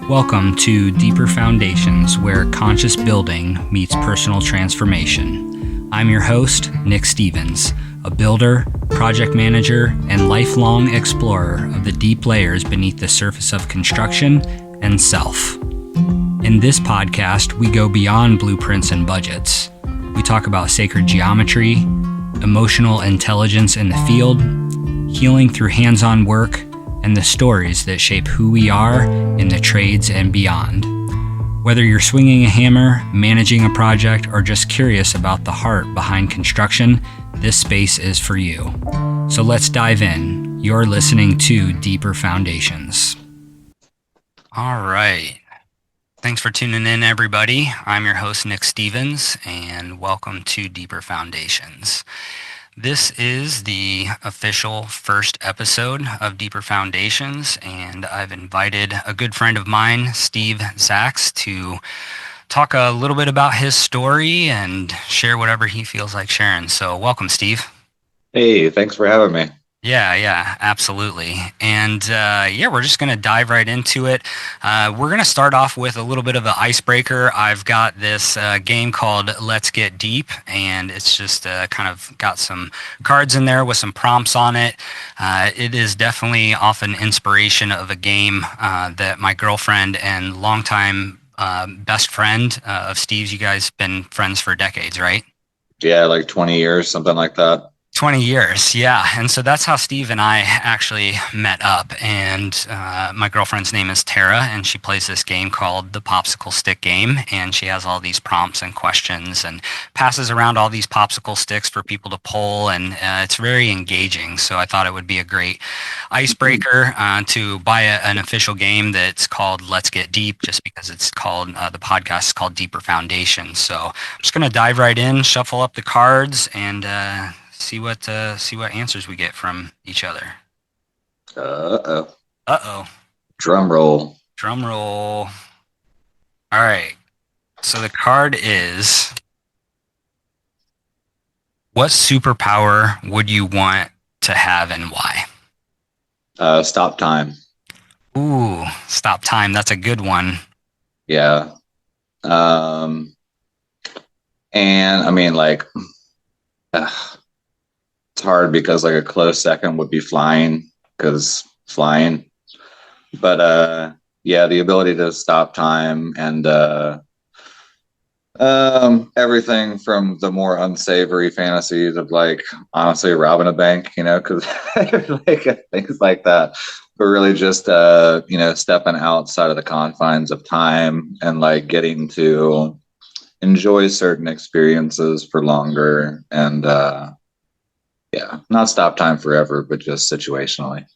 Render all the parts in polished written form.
Welcome to Deeper Foundations, where conscious building meets personal transformation. I'm your host, Nick Stevens, a builder, project manager, and lifelong explorer of the deep layers beneath the surface of construction and self. In this podcast, we go beyond blueprints and budgets. We talk about sacred geometry, emotional intelligence in the field, healing through hands-on work, and the stories that shape who we are in the trades and beyond. Whether you're swinging a hammer, managing a project, or just curious about the heart behind construction, this space is for you. So let's dive in. You're listening to Deeper Foundations. All right. Thanks for tuning in, everybody. I'm your host, Nick Stevens, and welcome to Deeper Foundations. This is the official first episode of Deeper Foundations, and I've invited a good friend of mine, Steve Zacks, to talk a little bit about his story and share whatever he feels like sharing. So welcome, Steve. Hey, thanks for having me. Yeah, absolutely. And we're just going to dive right into it. We're going to start off with a little bit of an icebreaker. I've got this game called Let's Get Deep, and it's just kind of got some cards in there with some prompts on it. It is definitely off an inspiration of a game that my girlfriend and longtime best friend of Steve's, you guys been friends for decades, right? Yeah, like 20 years, something like that. 20 years, yeah. And so that's how Steve and I actually met up. And my girlfriend's name is Tara, and she plays this game called the Popsicle Stick Game. And she has all these prompts and questions and passes around all these popsicle sticks for people to pull. And it's very engaging. So I thought it would be a great icebreaker to buy an official game that's called Let's Get Deep, just because it's called, the podcast is called Deeper Foundations. So I'm just going to dive right in, shuffle up the cards, and see what answers we get from each other. Drum roll. All right. So the card is, what superpower would you want to have and why? Stop time. Ooh, stop time. That's a good one. Yeah. And I mean, like, it's hard because like a close second would be flying, but the ability to stop time and everything from the more unsavory fantasies of like honestly robbing a bank, because like things like that, but really just stepping outside of the confines of time and like getting to enjoy certain experiences for longer and not stop time forever, but just situationally.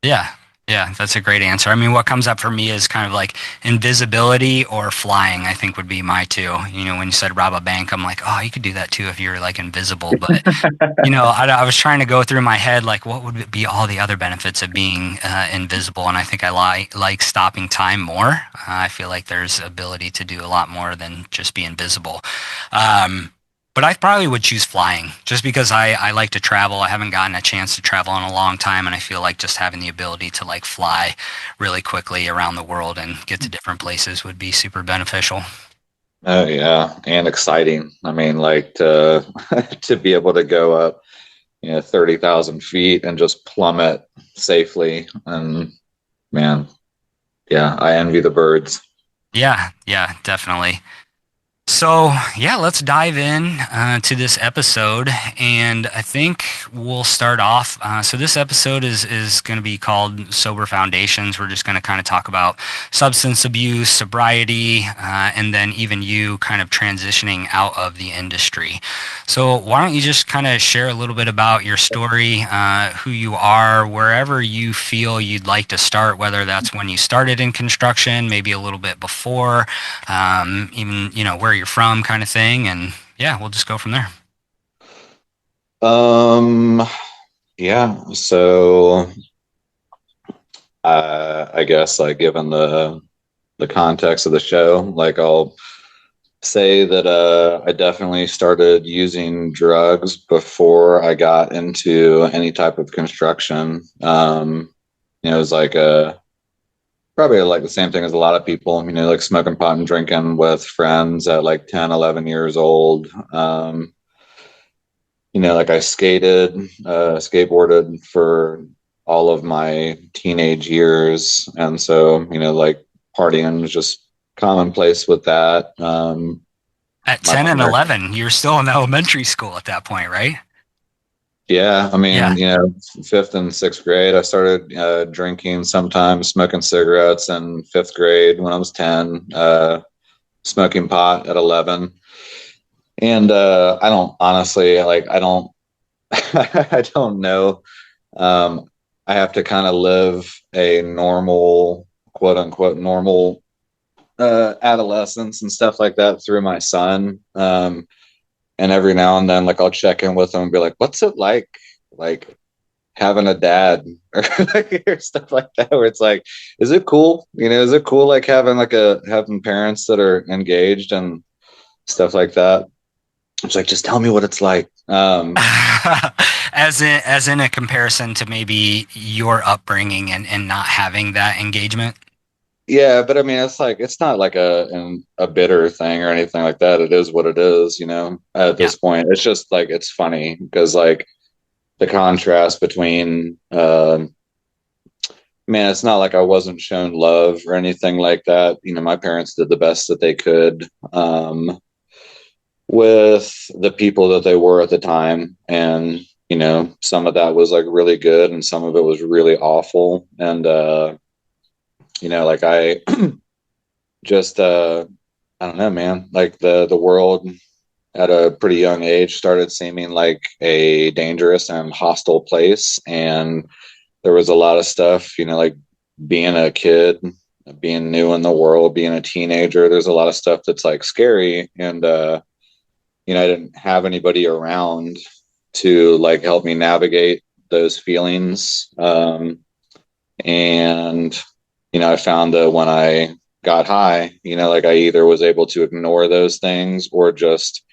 Yeah, that's a great answer. I mean, what comes up for me is kind of like invisibility or flying, I think would be my two. When you said rob a bank, I'm like, oh, you could do that too if you're like invisible. But, I was trying to go through my head, like, what would be all the other benefits of being invisible? And I think I like stopping time more. I feel like there's ability to do a lot more than just be invisible. But I probably would choose flying just because I like to travel. I haven't gotten a chance to travel in a long time, and I feel like just having the ability to like fly really quickly around the world and get to different places would be super beneficial. Oh yeah, and exciting. I mean, like to to be able to go up, 30,000 feet and just plummet safely. And man, yeah, I envy the birds. Yeah, definitely. So, let's dive in to this episode, and I think we'll start off. So this episode is going to be called Sober Foundations. We're just going to kind of talk about substance abuse, sobriety, and then even you kind of transitioning out of the industry. So why don't you just kind of share a little bit about your story, who you are, wherever you feel you'd like to start, whether that's when you started in construction, maybe a little bit before, even, where you're from kind of thing. And we'll just go from there. So I guess like given the context of the show, like I'll say that I definitely started using drugs before I got into any type of construction. It was like Probably like the same thing as a lot of people, like smoking pot and drinking with friends at like 10, 11 years old. Like I skateboarded for all of my teenage years. And so, like partying was just commonplace with that. At My 10 and parents, 11, you're still in elementary school at that point, right? yeah, I Yeah. mean, fifth and sixth grade, I started drinking sometimes, smoking cigarettes in fifth grade when I was 10, smoking pot at 11. And I don't honestly, like, I don't, I don't know. Um, I have to kind of live a normal, quote unquote, normal adolescence and stuff like that through my son. And every now and then, like, I'll check in with him and be like, what's it like having a dad or, or stuff like that, where it's like, is it cool? Is it cool like having parents that are engaged and stuff like that? It's like, just tell me what it's like. As in a comparison to maybe your upbringing and not having that engagement. Yeah, but I mean, it's not like a bitter thing or anything like that. It is what it is, at Yeah. this point. It's just like, it's funny because like the contrast between, man, it's not like I wasn't shown love or anything like that. My parents did the best that they could, with the people that they were at the time. And, some of that was like really good and some of it was really awful. And, like I just, I don't know, man, like the world at a pretty young age started seeming like a dangerous and hostile place. And there was a lot of stuff, like being a kid, being new in the world, being a teenager, there's a lot of stuff that's like scary. And, I didn't have anybody around to like help me navigate those feelings. And, I found that when I got high, like I either was able to ignore those things or just,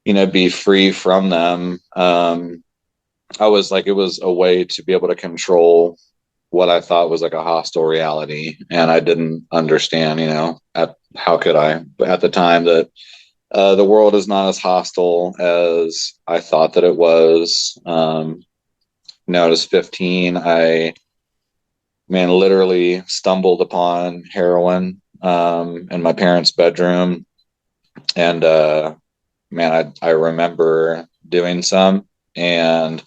be free from them. I was like, it was a way to be able to control what I thought was like a hostile reality. And I didn't understand, how could I, but at the time that the world is not as hostile as I thought that it was. I was 15. I, man, literally stumbled upon heroin in my parents' bedroom. And man, I remember doing some and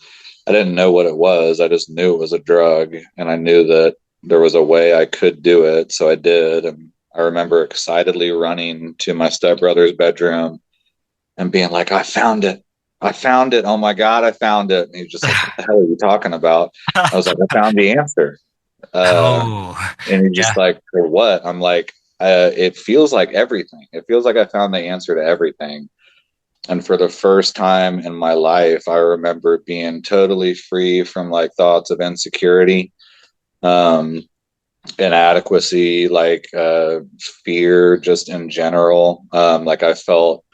I didn't know what it was. I just knew it was a drug and I knew that there was a way I could do it. So I did. And I remember excitedly running to my stepbrother's bedroom and being like, I found it. I found it. Oh my God, I found it. And he was just like, what the hell are you talking about? I was like, I found the answer. Uh, Oh, and he's yeah. just like, for what? I'm like, it feels like everything. It feels like I found the answer to everything. And for the first time in my life, I remember being totally free from like thoughts of insecurity, um, inadequacy, like fear, just in general. Like I felt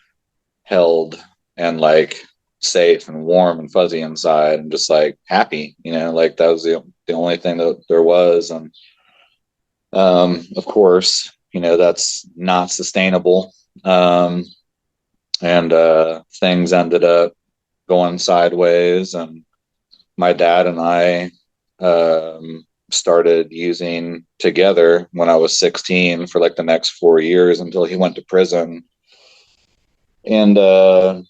held and like safe and warm and fuzzy inside and just like happy, like that was the only thing that there was. And of course, that's not sustainable. And things ended up going sideways. And my dad and I started using together when I was 16 for like the next 4 years until he went to prison. And I'm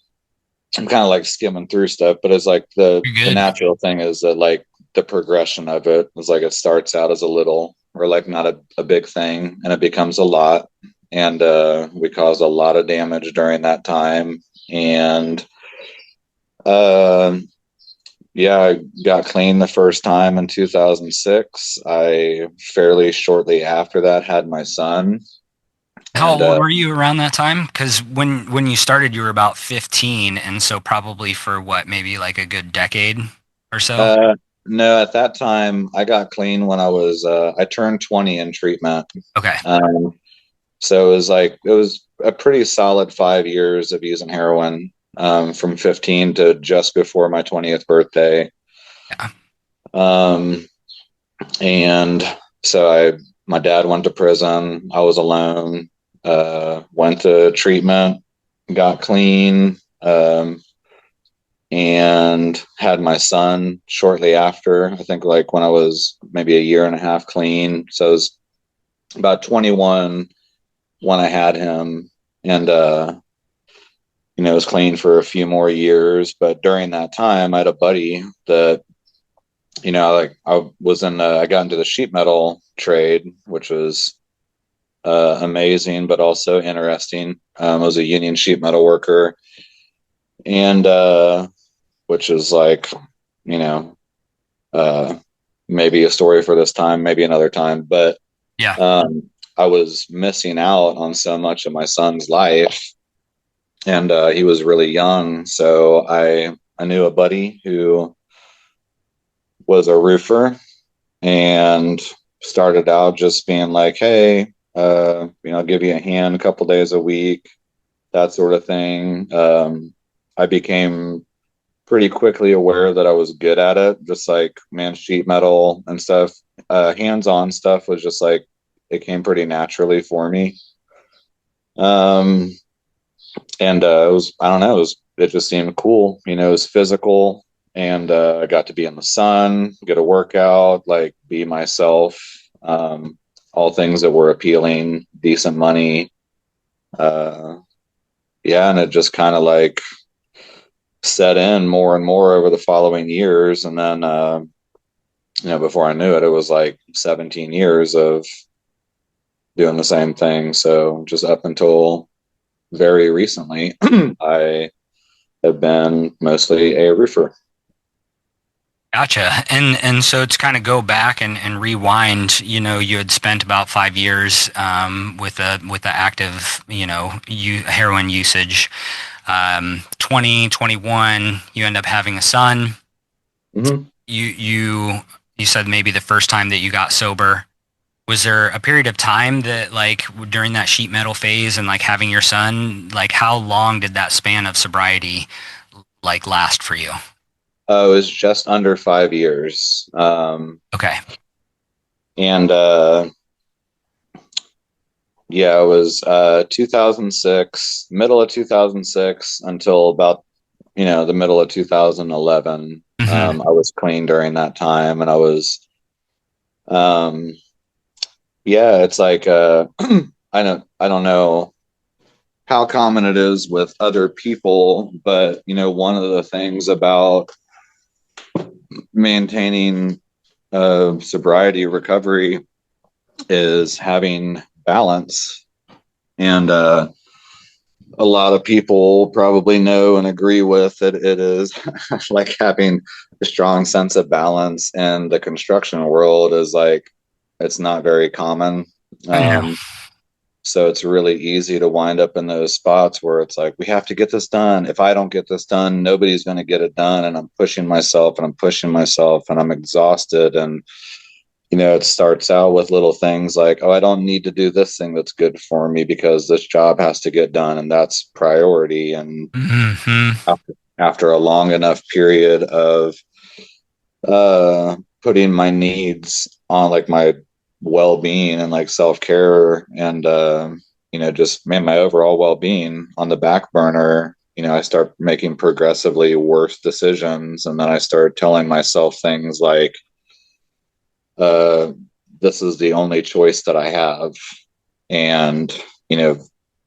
kind of like skimming through stuff, but it's like You're the good. natural thing is that like the progression of it is like it starts out as a little or like not a big thing and it becomes a lot. And we caused a lot of damage during that time. And uh, yeah, I got clean the first time in 2006. I fairly shortly after that had my son. How And old were you around that time? Because when you started, you were about 15, and so probably for what, maybe like a good decade or so. uh, no, at that time I got clean when I turned 20 in treatment. Okay. Um, so it was a pretty solid 5 years of using heroin, from 15 to just before my 20th birthday. Yeah. Um, and so my dad went to prison. I was alone. Went to treatment, got clean, and had my son shortly after. I think like when I was maybe a year and a half clean. So I was about 21 when I had him, and was clean for a few more years. But during that time, I had a buddy that I got into the sheet metal trade, which was amazing, but also interesting. I was a union sheet metal worker, and which is like, you know, uh, maybe a story for this time, maybe another time. But Yeah. I was missing out on so much of my son's life, and he was really young. So I knew a buddy who was a roofer and started out just being like, hey, I'll give you a hand a couple days a week, that sort of thing. I became pretty quickly aware that I was good at it, just like sheet metal and stuff. Hands-on stuff was just like, it came pretty naturally for me. And it was, I don't know, it just seemed cool. It was physical, and I got to be in the sun, get a workout, like be myself. All things that were appealing, decent money. Yeah, and it just kind of like set in more and more over the following years. And then, before I knew it, it was like 17 years of doing the same thing. So just up until very recently, I have been mostly a roofer. Gotcha. And so to kind of go back and rewind, you had spent about 5 years with the active, heroin usage. 2021, you end up having a son. Mm-hmm. You said maybe the first time that you got sober. Was there a period of time that like during that sheet metal phase and like having your son, like how long did that span of sobriety like last for you? It was just under 5 years. Okay. And yeah, it was 2006, middle of 2006 until about, the middle of 2011. Mm-hmm. I was clean during that time, and I was, um, yeah, it's like, I don't know how common it is with other people, but, one of the things about maintaining sobriety recovery is having balance. And a lot of people probably know and agree with that it is like having a strong sense of balance in the construction world is like, it's not very common. I know. So it's really easy to wind up in those spots where it's like, we have to get this done. If I don't get this done, nobody's going to get it done. And I'm pushing myself and I'm pushing myself and I'm exhausted. And, it starts out with little things like, oh, I don't need to do this thing that's good for me because this job has to get done. And that's priority. And Mm-hmm. after a long enough period of putting my needs on like my well-being and like self-care and just my overall well-being on the back burner, I start making progressively worse decisions, and then I start telling myself things like this is the only choice that I have, and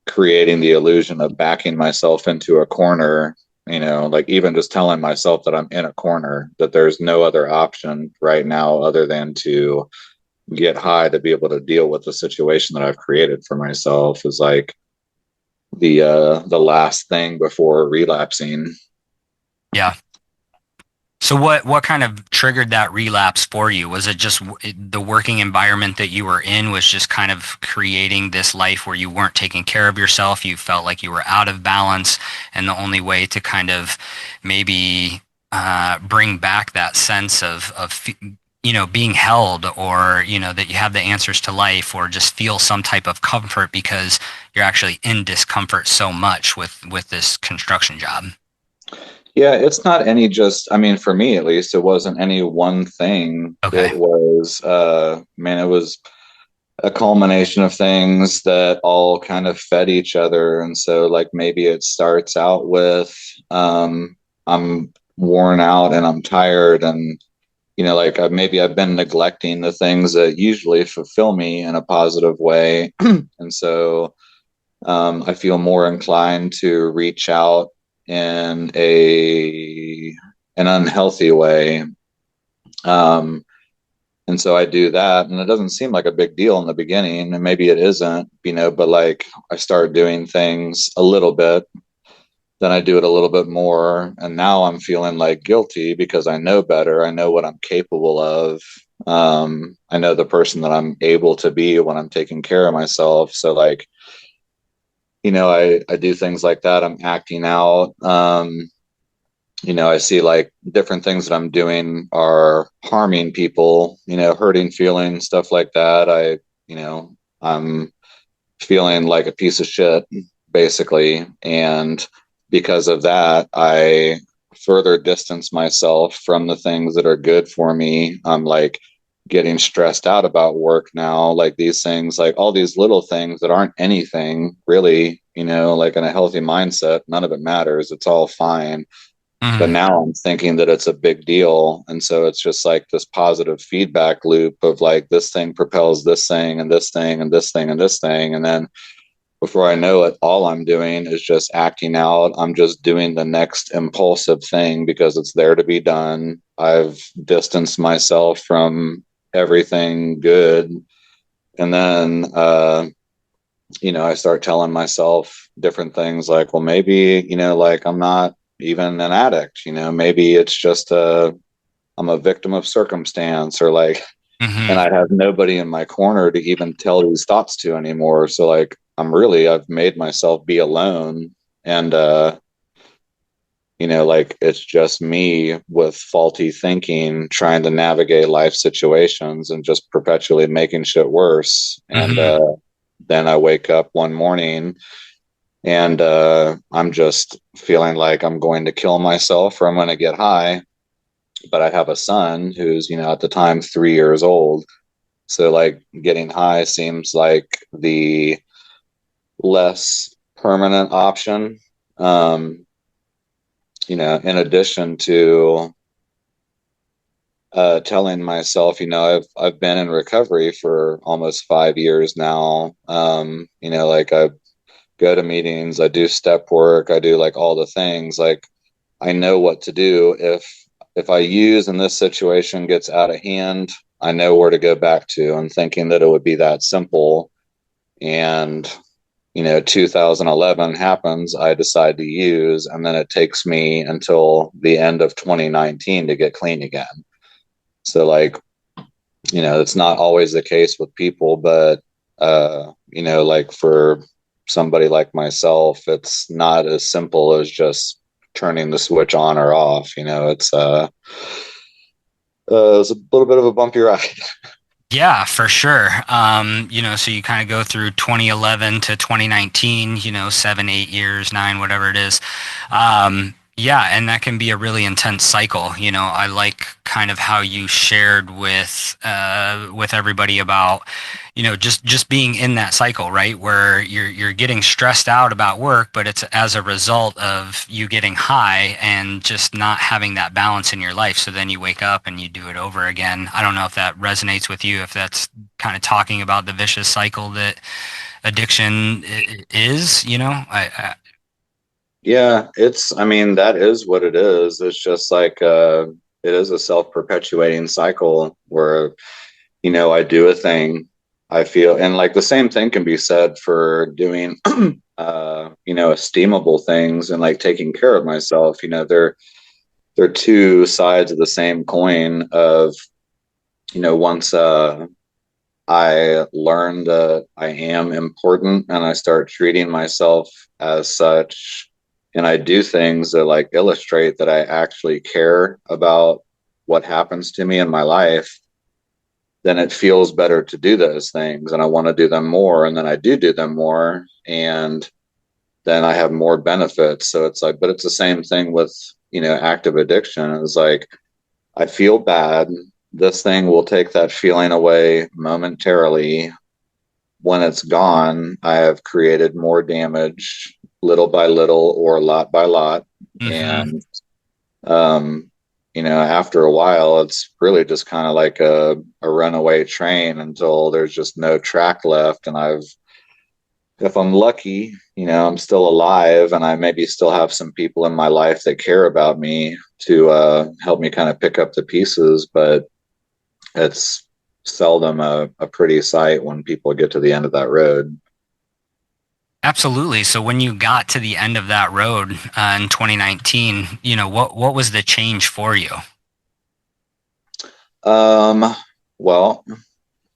creating the illusion of backing myself into a corner, like even just telling myself that I'm in a corner, that there's no other option right now other than to get high to be able to deal with the situation that I've created for myself is like the last thing before relapsing. Yeah. So what kind of triggered that relapse for you? Was it just the working environment that you were in was just kind of creating this life where you weren't taking care of yourself? You felt like you were out of balance, and the only way to kind of maybe bring back that sense of being held, or that you have the answers to life, or just feel some type of comfort because you're actually in discomfort so much with this construction job. Yeah, it's not any just, I mean, for me at least, it wasn't any one thing. Okay. It was, it was a culmination of things that all kind of fed each other. And so like maybe it starts out with I'm worn out and I'm tired, and like maybe I've been neglecting the things that usually fulfill me in a positive way. And so I feel more inclined to reach out in an unhealthy way. Um, and so I do that, and it doesn't seem like a big deal in the beginning, and maybe it isn't, but like I start doing things a little bit, then I do it a little bit more, and now I'm feeling like guilty because I know better. I know what I'm capable of. I know the person that I'm able to be when I'm taking care of myself. So like, I do things like that. I'm acting out. I see like different things that I'm doing are harming people, hurting feelings, stuff like that. I'm feeling like a piece of shit, basically. And because of that, I further distance myself from the things that are good for me. I'm like getting stressed out about work now, like these things, like all these little things that aren't anything really, like in a healthy mindset, none of it matters. It's all fine. But Mm-hmm. now I'm thinking that it's a big deal. And so it's just like this positive feedback loop of like this thing propels this thing and this thing and this thing and this thing. And then before I know it, all I'm doing is just acting out. I'm just doing the next impulsive thing because it's there to be done. I've distanced myself from everything good. And then, I start telling myself different things like, well, maybe, like I'm not even an addict, maybe it's just I'm a victim of circumstance, or like, and Mm-hmm. I have nobody in my corner to even tell these thoughts to anymore. So like, I've made myself be alone, and, like it's just me with faulty thinking, trying to navigate life situations and just perpetually making shit worse. And, Mm-hmm. then I wake up one morning and I'm just feeling like I'm going to kill myself or I'm going to get high. But I have a son who's, at the time 3 years old. So, like, getting high seems like the less permanent option. Um, in addition to telling myself, I've been in recovery for almost 5 years now. Like I go to meetings, I do step work, I do like all the things. Like I know what to do if I use and this situation gets out of hand, I know where to go back to. And thinking that it would be that simple. And 2011 happens, I decide to use, and then it takes me until the end of 2019 to get clean again. So like, it's not always the case with people, but like for somebody like myself, it's not as simple as just turning the switch on or off. It's a little bit of a bumpy ride. Yeah, for sure. So you kind of go through 2011 to 2019, 7, 8 years, nine, whatever it is. Yeah, and that can be a really intense cycle. I like kind of how you shared with everybody about, just being in that cycle, right? Where you're getting stressed out about work, but it's as a result of you getting high and just not having that balance in your life. So then you wake up and you do it over again. I don't know if that resonates with you, if that's kind of talking about the vicious cycle that addiction is, Yeah, I mean, that is what it is. It's just like, it is a self-perpetuating cycle where, I do a thing, I feel, and like the same thing can be said for doing, esteemable things and like taking care of myself. They're two sides of the same coin of, once, I learn that I am important and I start treating myself as such, and I do things that like illustrate that I actually care about what happens to me in my life, then it feels better to do those things and I want to do them more. And then I do them more. And then I have more benefits. So it's like, but it's the same thing with, active addiction. It's like, I feel bad. This thing will take that feeling away momentarily. when it's gone, I have created more damage little by little or lot by lot. Mm-hmm. And, um, after a while, it's really just kind of like a runaway train until there's just no track left. And if I'm lucky, I'm still alive and I maybe still have some people in my life that care about me to help me kind of pick up the pieces. But it's seldom a pretty sight when people get to the end of that road. Absolutely. So when you got to the end of that road in 2019, what was the change for you? Um, well,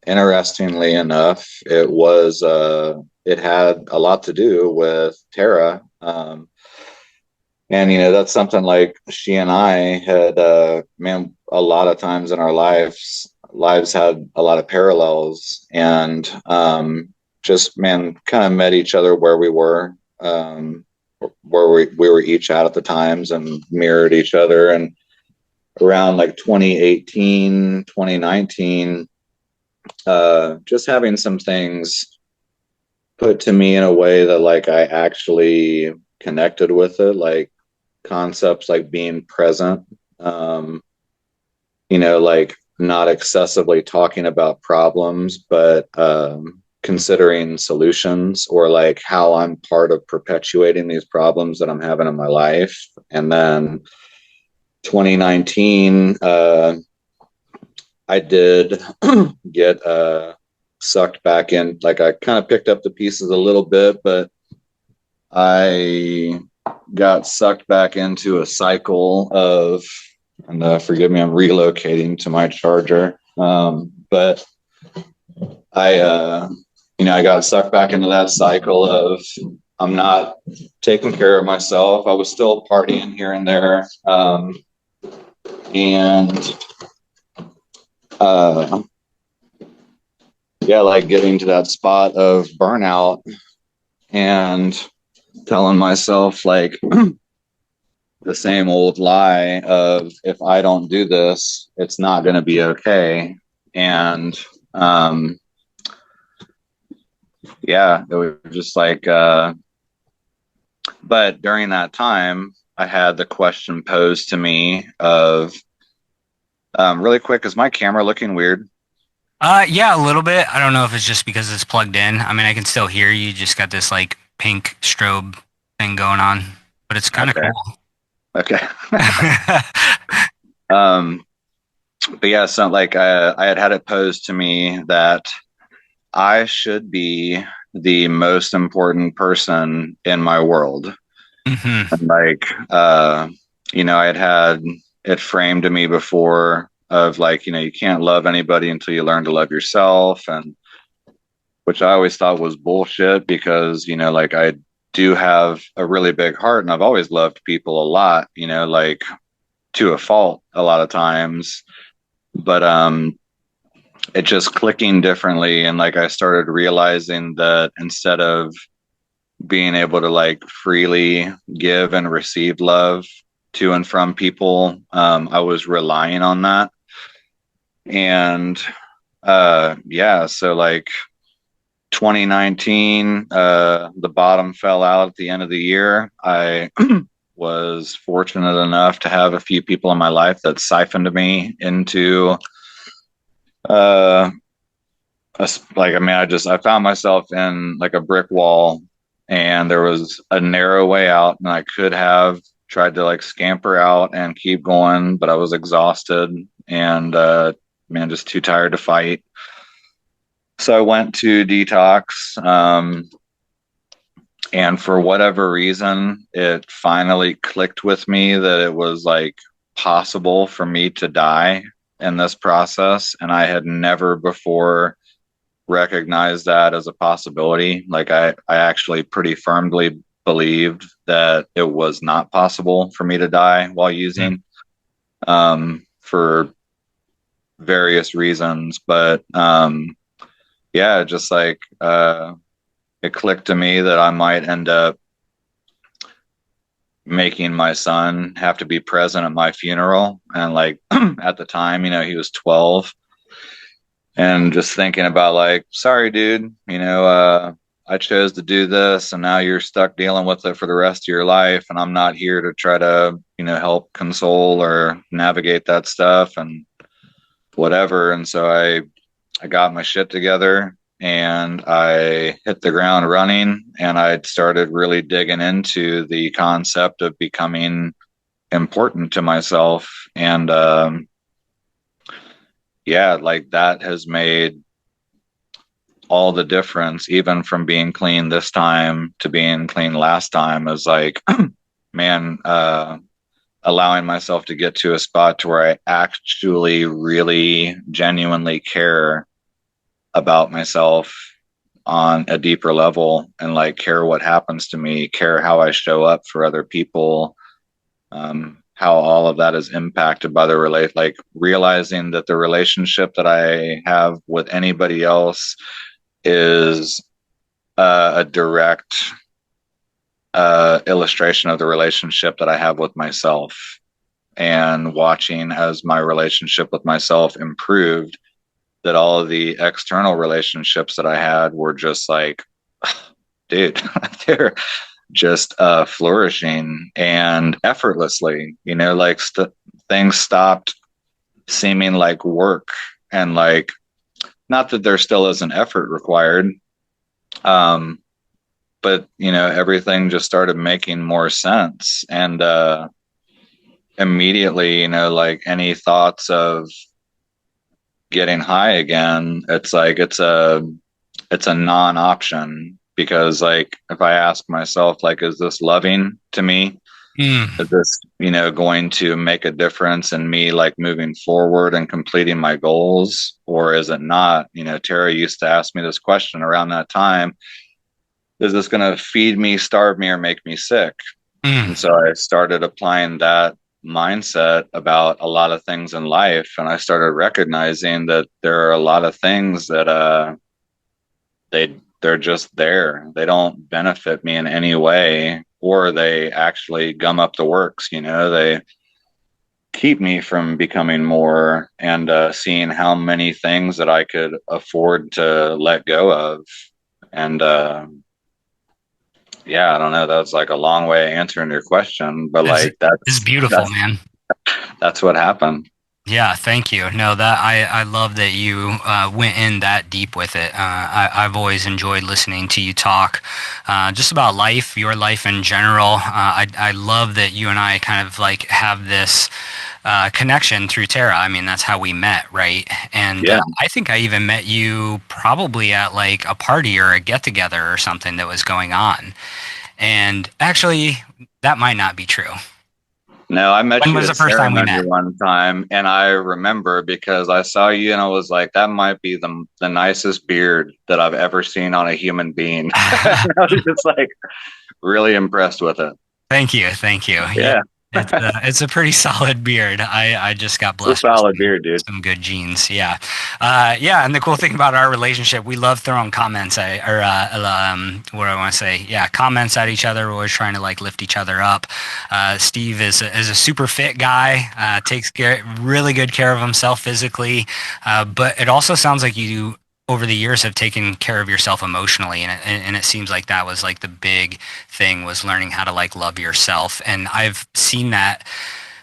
interestingly enough, it had a lot to do with Tara. And that's something like she and I had, man, a lot of times in our lives had a lot of parallels, and just, man, kind of met each other where we were, where we were each at the times, and mirrored each other. And around like 2018, 2019, just having some things put to me in a way that like I actually connected with it, like concepts like being present, um, like not excessively talking about problems, but considering solutions, or like how I'm part of perpetuating these problems that I'm having in my life. And then 2019, I did get sucked back in. Like I kind of picked up the pieces a little bit, but I got sucked back into a cycle of, and forgive me, I'm relocating to my charger. But I got sucked back into that cycle of I'm not taking care of myself. I was still partying here and there. And uh, yeah, like getting to that spot of burnout and telling myself like the same old lie of if I don't do this, it's not going to be okay. And yeah, it was just like, but during that time, I had the question posed to me of, really quick, is my camera looking weird? Yeah, a little bit. I don't know if it's just because it's plugged in. I mean, I can still hear you. Just got this like pink strobe thing going on, but it's kind of Okay. cool. Okay. um, but yeah, so like I had it posed to me that I should be the most important person in my world. Hmm. And like, I had it framed to me before of like, you can't love anybody until you learn to love yourself. And which I always thought was bullshit because, like I do have a really big heart and I've always loved people a lot, like to a fault a lot of times. But it just clicking differently. And like I started realizing that instead of being able to like freely give and receive love to and from people, I was relying on that. And yeah, so like 2019, the bottom fell out at the end of the year. I was fortunate enough to have a few people in my life that siphoned me into uh like, I mean, I found myself in like a brick wall, and there was a narrow way out, and I could have tried to like scamper out and keep going, but I was exhausted and man, just too tired to fight. So I went to detox, and for whatever reason, it finally clicked with me that it was like possible for me to die in this process, and I had never before recognize that as a possibility. Like I actually pretty firmly believed that it was not possible for me to die while using, for various reasons. But yeah, just like it clicked to me that I might end up making my son have to be present at my funeral. And like at the time, he was 12. and just thinking about like, sorry, dude, I chose to do this and now you're stuck dealing with it for the rest of your life. And I'm not here to try to, help console or navigate that stuff and whatever. And so I got my shit together and I hit the ground running and I started really digging into the concept of becoming important to myself. And, yeah, like that has made all the difference, even from being clean this time to being clean last time, is like, man, allowing myself to get to a spot to where I actually really genuinely care about myself on a deeper level and like care what happens to me, care how I show up for other people, how all of that is impacted by the like realizing that the relationship that I have with anybody else is a direct illustration of the relationship that I have with myself, and watching as my relationship with myself improved, that all of the external relationships that I had were just like, dude, they're just flourishing and effortlessly, like things stopped seeming like work, and like, not that there still is an effort required, um, but everything just started making more sense. And immediately, like any thoughts of getting high again, it's like it's a non-option, because like if I ask myself like, is this loving to me? Is this, going to make a difference in me like moving forward and completing my goals, or is it not? Tara used to ask me this question around that time: is this going to feed me, starve me, or make me sick? And so I started applying that mindset about a lot of things in life, and I started recognizing that there are a lot of things that they're just there. They don't benefit me in any way, or they actually gum up the works. They keep me from becoming more and seeing how many things that I could afford to let go of. And yeah, I don't know. That's like a long way of answering your question, but It's, like it's that's beautiful, that's man. that's what happened. Yeah, thank you. No, that I love that you went in that deep with it. I've always enjoyed listening to you talk just about life, your life in general. I love that you and I kind of like have this connection through Tara. I mean, that's how we met, right? And Yeah. I think I even met you probably at like a party or a get together or something that was going on. And actually, that might not be true. No, I met When you was at the first time we ceremony met? one time, and I remember because I saw you and I was like, that might be the nicest beard that I've ever seen on a human being. I was just like really impressed with it. Thank you, thank you. Yeah, Yeah, it's a pretty solid beard. I just got it's a blessed with solid beard, dude. some good genes. Yeah, yeah. And the cool thing about our relationship, we love throwing comments at, or what do I want to say? Yeah, comments at each other. We're always trying to like lift each other up. Steve is a super fit guy. Takes really good care of himself physically, but it also sounds like you over the years have taken care of yourself emotionally, and it seems like that was like the big thing, was learning how to like love yourself. And I've seen that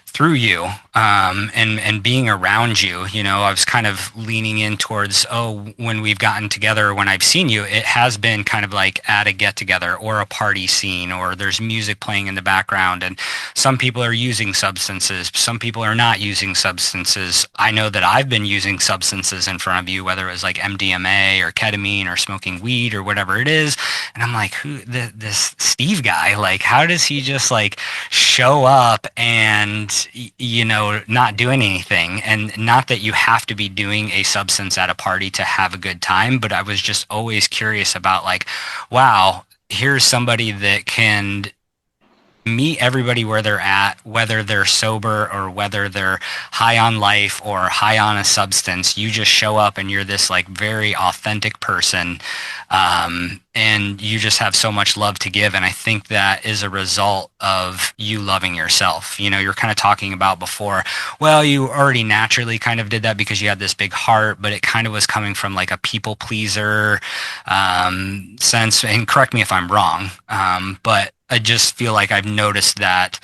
through you, and being around you. I was kind of leaning in towards, oh, when we've gotten together, when I've seen you, it has been kind of like at a get together or a party scene, or there's music playing in the background, and some people are using substances, some people are not using substances. I know that I've been using substances in front of you, whether it was like MDMA or ketamine or smoking weed or whatever it is. And I'm like, this Steve guy, like, how does he just like show up and not doing anything? And not that you have to be doing a substance at a party to have a good time, but I was just always curious about like, wow, here's somebody that can meet everybody where they're at, whether they're sober or whether they're high on life or high on a substance. You just show up and you're this like very authentic person. And you just have so much love to give. And I think that is a result of you loving yourself. You know, you're kind of talking about before, well, you already naturally kind of did that because you had this big heart, but it kind of was coming from like a people pleaser sense. And correct me if I'm wrong, but I just feel like I've noticed that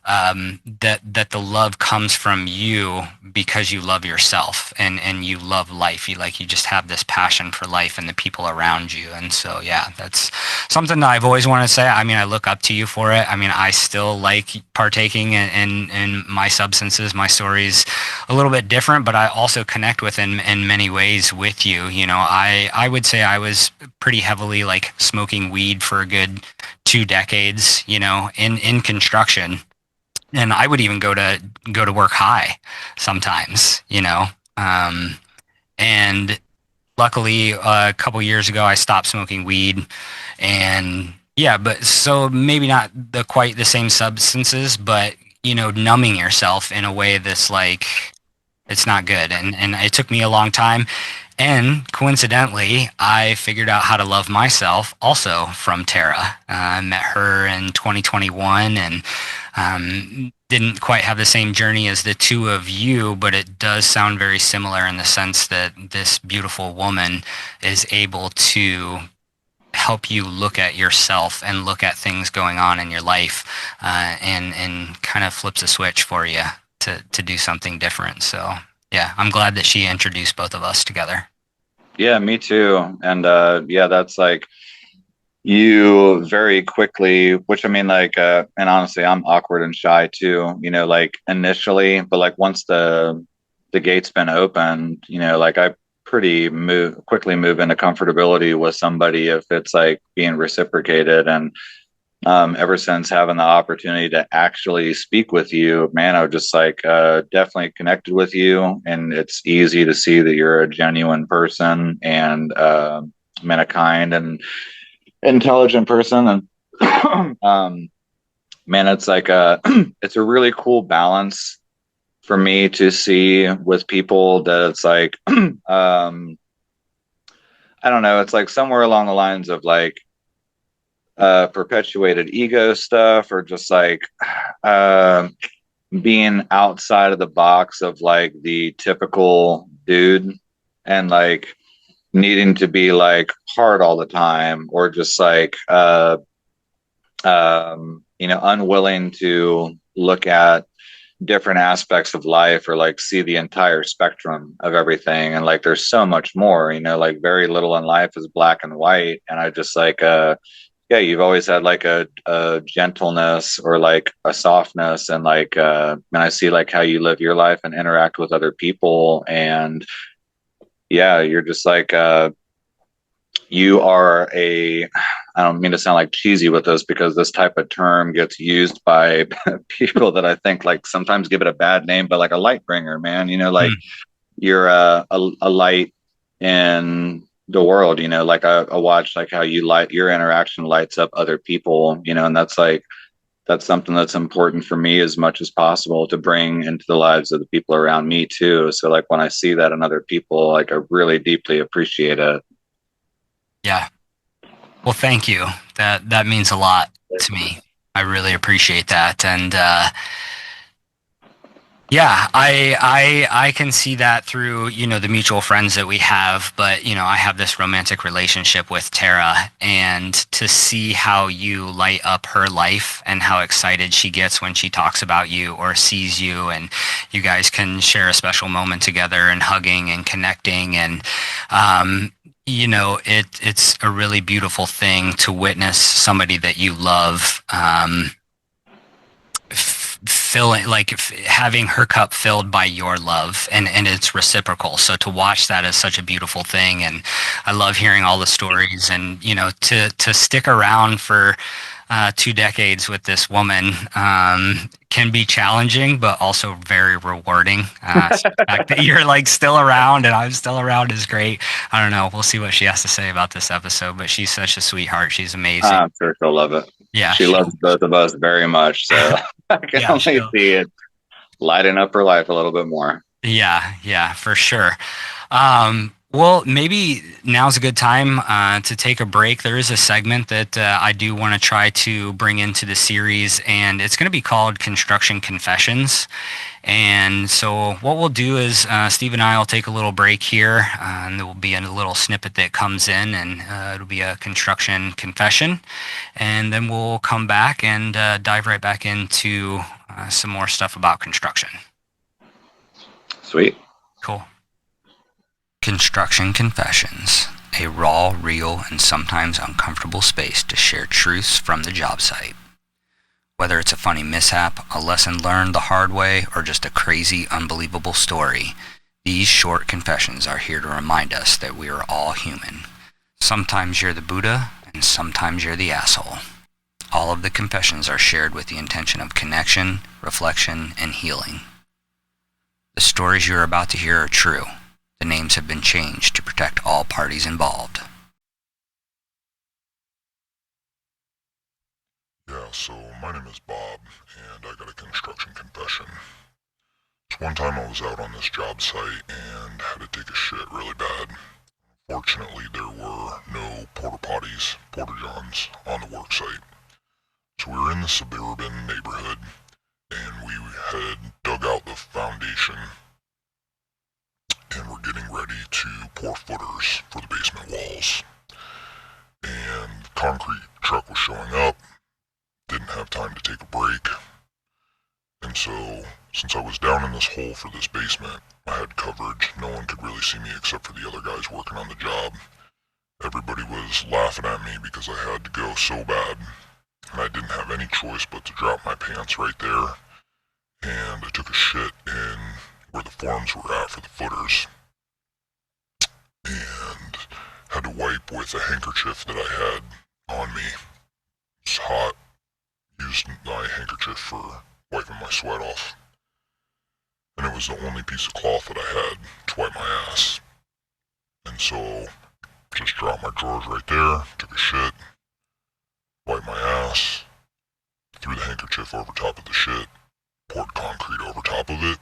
that the love comes from you because you love yourself and you love life. You just have this passion for life and the people around you. And so yeah, that's something that I've always wanted to say. I mean, I look up to you for it. I mean, I still like partaking in my substances. My story's a little bit different, but I also connect with in many ways with you. You know, I would say I was pretty heavily like smoking weed for a good 2 decades, you know, in construction, and I would even go to work high sometimes, you know. And luckily, a couple years ago, I stopped smoking weed, and yeah, but so maybe not the quite the same substances, but you know, numbing yourself in a way that's like it's not good, and it took me a long time. And coincidentally, I figured out how to love myself also from Tara. I met her in 2021 and didn't quite have the same journey as the two of you, but it does sound very similar in the sense that this beautiful woman is able to help you look at yourself and look at things going on in your life, and kind of flips a switch for you to do something different. So yeah, I'm glad that she introduced both of us together. Yeah, me too. And yeah, that's like you very quickly, which I mean, like, and honestly, I'm awkward and shy too, you know, like initially, but like once the gate's been opened, you know, like I pretty quickly move into comfortability with somebody if it's like being reciprocated. And ever since having the opportunity to actually speak with you, man, I was just like definitely connected with you, and it's easy to see that you're a genuine person and man, a kind and intelligent person. And man, it's like it's a really cool balance for me to see with people that it's like I don't know, it's like somewhere along the lines of like perpetuated ego stuff, or just like uh, being outside of the box of like the typical dude, and like needing to be like hard all the time, or just like you know, unwilling to look at different aspects of life, or like see the entire spectrum of everything. And like there's so much more, you know, like very little in life is black and white. And I just like yeah, you've always had like a gentleness or like a softness, and like and I see like how you live your life and interact with other people. And yeah, you're just like you are a, I don't mean to sound like cheesy with this, because this type of term gets used by people that I think like sometimes give it a bad name, but like a light bringer, man, you know, like you're a light in the world, you know, like I watch like how you light your interaction lights up other people, you know, and that's like, that's something that's important for me as much as possible to bring into the lives of the people around me too. So like when I see that in other people, like I really deeply appreciate it. Yeah. Well, thank you. That means a lot to me. I really appreciate that. And yeah, I can see that through, you know, the mutual friends that we have, but you know, I have this romantic relationship with Tara, and to see how you light up her life and how excited she gets when she talks about you or sees you, and you guys can share a special moment together and hugging and connecting, and you know, it's a really beautiful thing to witness somebody that you love filling, like having her cup filled by your love, and it's reciprocal. So to watch that is such a beautiful thing, and I love hearing all the stories, and you know, to stick around for 2 decades with this woman can be challenging, but also very rewarding. So the fact that you're like still around and I'm still around is great. I don't know. We'll see what she has to say about this episode, but she's such a sweetheart. She's amazing. I'm sure she'll love it. Yeah, She loves both of us very much. So I can yeah, only see it lighting up her life a little bit more. yeah, for sure. Well, maybe now's a good time to take a break. There is a segment that I do want to try to bring into the series, and it's going to be called Construction Confessions. And so, what we'll do is Steve and I will take a little break here, and there will be a little snippet that comes in, and it'll be a construction confession. And then we'll come back and dive right back into some more stuff about construction. Sweet. Cool. Construction Confessions, a raw, real, and sometimes uncomfortable space to share truths from the job site. Whether it's a funny mishap, a lesson learned the hard way, or just a crazy, unbelievable story, these short confessions are here to remind us that we are all human. Sometimes you're the Buddha, and sometimes you're the asshole. All of the confessions are shared with the intention of connection, reflection, and healing. The stories you're about to hear are true. The names have been changed to protect all parties involved. Yeah, so my name is Bob, and I got a construction confession. So one time I was out on this job site and had to take a shit really bad. Fortunately, there were no porta potties, porta johns on the work site. So we were in the suburban neighborhood, and we had dug out the foundation, and we're getting ready to pour footers for the basement walls. And the concrete truck was showing up, didn't have time to take a break. And so, since I was down in this hole for this basement, I had coverage. No one could really see me except for the other guys working on the job. Everybody was laughing at me because I had to go so bad, and I didn't have any choice but to drop my pants right there. And I took a shit in where the forms were at for the footers, and had to wipe with a handkerchief that I had on me. It was hot. Used my handkerchief for wiping my sweat off. And it was the only piece of cloth that I had to wipe my ass. And so, just dropped my drawers right there, took a shit, wiped my ass, threw the handkerchief over top of the shit, poured concrete over top of it,